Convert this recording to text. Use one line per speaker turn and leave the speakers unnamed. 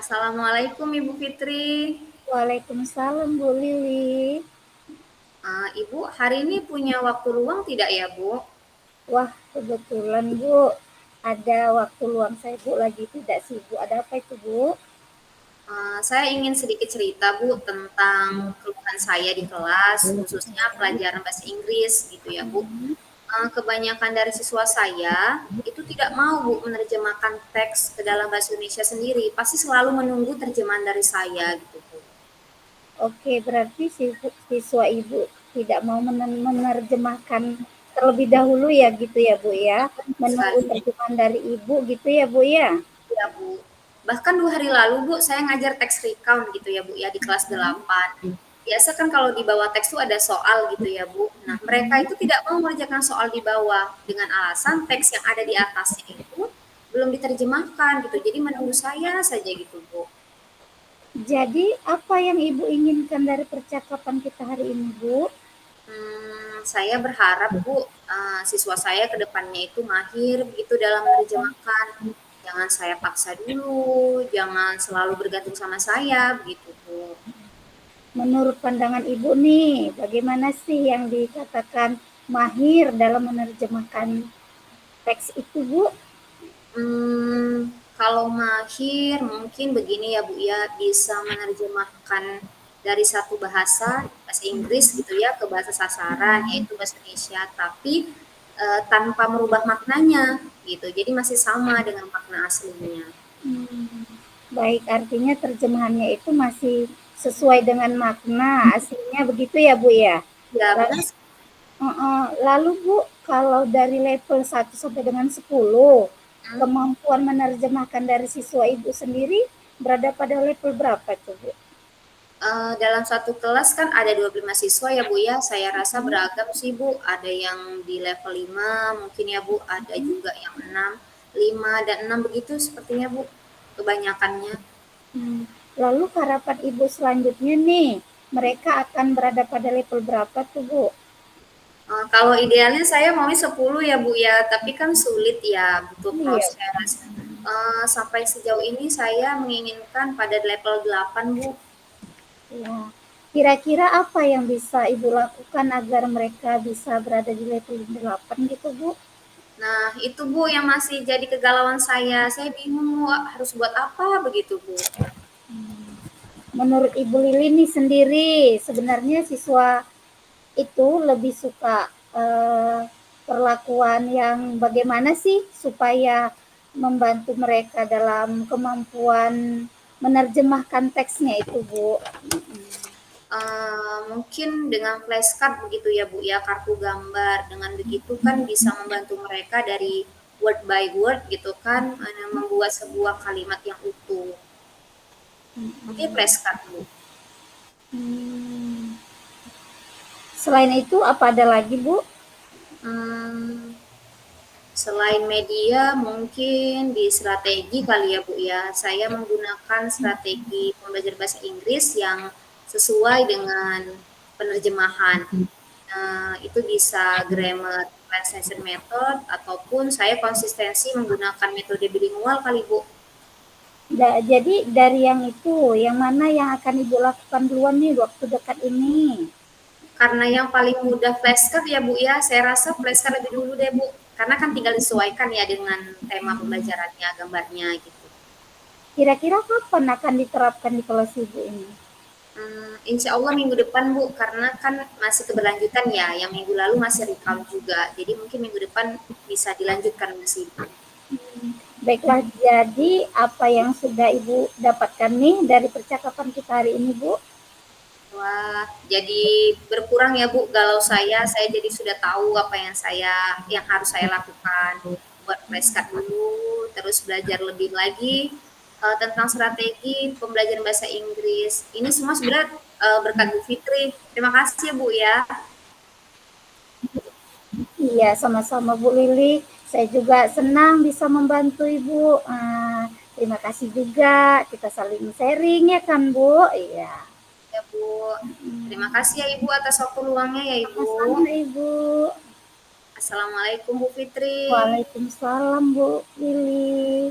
Assalamualaikum Ibu Fitri.
Waalaikumsalam Bu Lili.
Ibu hari ini punya waktu luang tidak ya Bu?
Wah, kebetulan Bu, ada waktu luang saya Bu lagi tidak sibuk. Ada apa itu Bu?
Saya ingin sedikit cerita Bu tentang keluhan saya di kelas, khususnya pelajaran bahasa Inggris gitu ya Bu. Kebanyakan dari siswa saya itu tidak mau Bu menerjemahkan teks ke dalam bahasa Indonesia sendiri, pasti selalu menunggu terjemahan dari saya gitu Bu.
Oke, berarti siswa Ibu tidak mau menerjemahkan terlebih dahulu ya gitu ya Bu ya. Menunggu
Sekali.
terjemahan dari Ibu gitu ya Bu ya.
Ya Bu. Bahkan 2 hari lalu Bu, saya ngajar teks recount gitu ya Bu ya di kelas 8. Biasa kan kalau di bawah teks tuh ada soal gitu ya Bu. Nah mereka itu tidak mau mengerjakan soal di bawah dengan alasan teks yang ada di atasnya itu belum diterjemahkan gitu. Jadi menunggu saya saja gitu Bu.
Jadi apa yang Ibu inginkan dari percakapan kita hari ini Bu?
Saya berharap Bu, siswa saya ke depannya itu mahir begitu dalam menerjemahkan. Jangan saya paksa dulu, jangan selalu bergantung sama saya begitu Bu.
Menurut pandangan Ibu nih, bagaimana sih yang dikatakan mahir dalam menerjemahkan teks itu, Bu?
Kalau mahir mungkin begini ya Bu ya, bisa menerjemahkan dari satu bahasa, bahasa Inggris gitu ya, ke bahasa sasaran, yaitu bahasa Indonesia, tapi tanpa merubah maknanya gitu. Jadi masih sama dengan makna aslinya.
Hmm, baik, artinya terjemahannya itu masih sesuai dengan makna aslinya begitu ya, Bu ya?
Ya benar.
Lalu, lalu Bu, kalau dari level 1 sampai dengan 10, kemampuan menerjemahkan dari siswa Ibu sendiri berada pada level berapa tuh, Bu?
Dalam satu kelas kan ada 25 siswa ya Bu ya, saya rasa beragam sih Bu, ada yang di level 5 mungkin ya Bu, ada juga yang 6, 5 dan 6 begitu sepertinya Bu, kebanyakannya.
Hmm, lalu harapan Ibu selanjutnya nih, mereka akan berada pada level berapa tuh, Bu?
Kalau idealnya saya maunya 10 ya Bu ya, tapi kan sulit ya, butuh
Iya.
proses. Sampai sejauh ini saya menginginkan pada level 8 Bu.
Ya. Kira-kira apa yang bisa Ibu lakukan agar mereka bisa berada di level 8 gitu, Bu?
Nah itu Bu yang masih jadi kegalauan saya bingung Bu, harus buat apa begitu Bu.
Menurut Ibu Lili nih sendiri, sebenarnya siswa itu lebih suka perlakuan yang bagaimana sih supaya membantu mereka dalam kemampuan menerjemahkan teksnya itu, Bu?
Mungkin dengan flashcard begitu ya Bu ya, kartu gambar. Dengan begitu kan bisa membantu mereka dari word by word gitu kan, membuat sebuah kalimat yang utuh. Mungkin flashcard Bu.
Hmm. Selain itu apa ada lagi, Bu?
Hmm, Selain media, mungkin di strategi kali ya Bu ya. Saya menggunakan strategi pembelajaran bahasa Inggris yang sesuai dengan penerjemahan. Itu bisa grammar translation method ataupun saya konsistensi menggunakan metode bilingual kali Bu.
Jadi dari yang itu, yang mana yang akan Ibu lakukan duluan nih waktu dekat ini?
Karena yang paling mudah flashcard ya Bu ya, saya rasa flashcard lebih dulu deh Bu. Karena kan tinggal disesuaikan ya dengan tema pembelajarannya, gambarnya gitu.
Kira-kira kapan akan diterapkan di kelas Ibu ini?
Insya Allah minggu depan Bu, karena kan masih keberlanjutan ya, yang minggu lalu masih recount juga. Jadi mungkin minggu depan bisa dilanjutkan masih Bu.
Baiklah, jadi apa yang sudah Ibu dapatkan nih dari percakapan kita hari ini, Bu?
Wah, jadi berkurang ya Bu galau saya jadi sudah tahu apa yang harus saya lakukan. Buat flashcard dulu, terus belajar lebih lagi tentang strategi pembelajaran bahasa Inggris. Ini semua sebenarnya berkat Bu Fitri. Terima kasih ya Bu ya.
Iya, sama-sama Bu Lili. Saya juga senang bisa membantu Ibu. Terima kasih juga, kita saling sharing ya kan, Bu? Iya.
Ya Bu. Terima kasih ya Ibu atas waktu luangnya ya Ibu.
Sama-sama Ibu.
Assalamualaikum Bu Fitri.
Waalaikumsalam Bu Lili.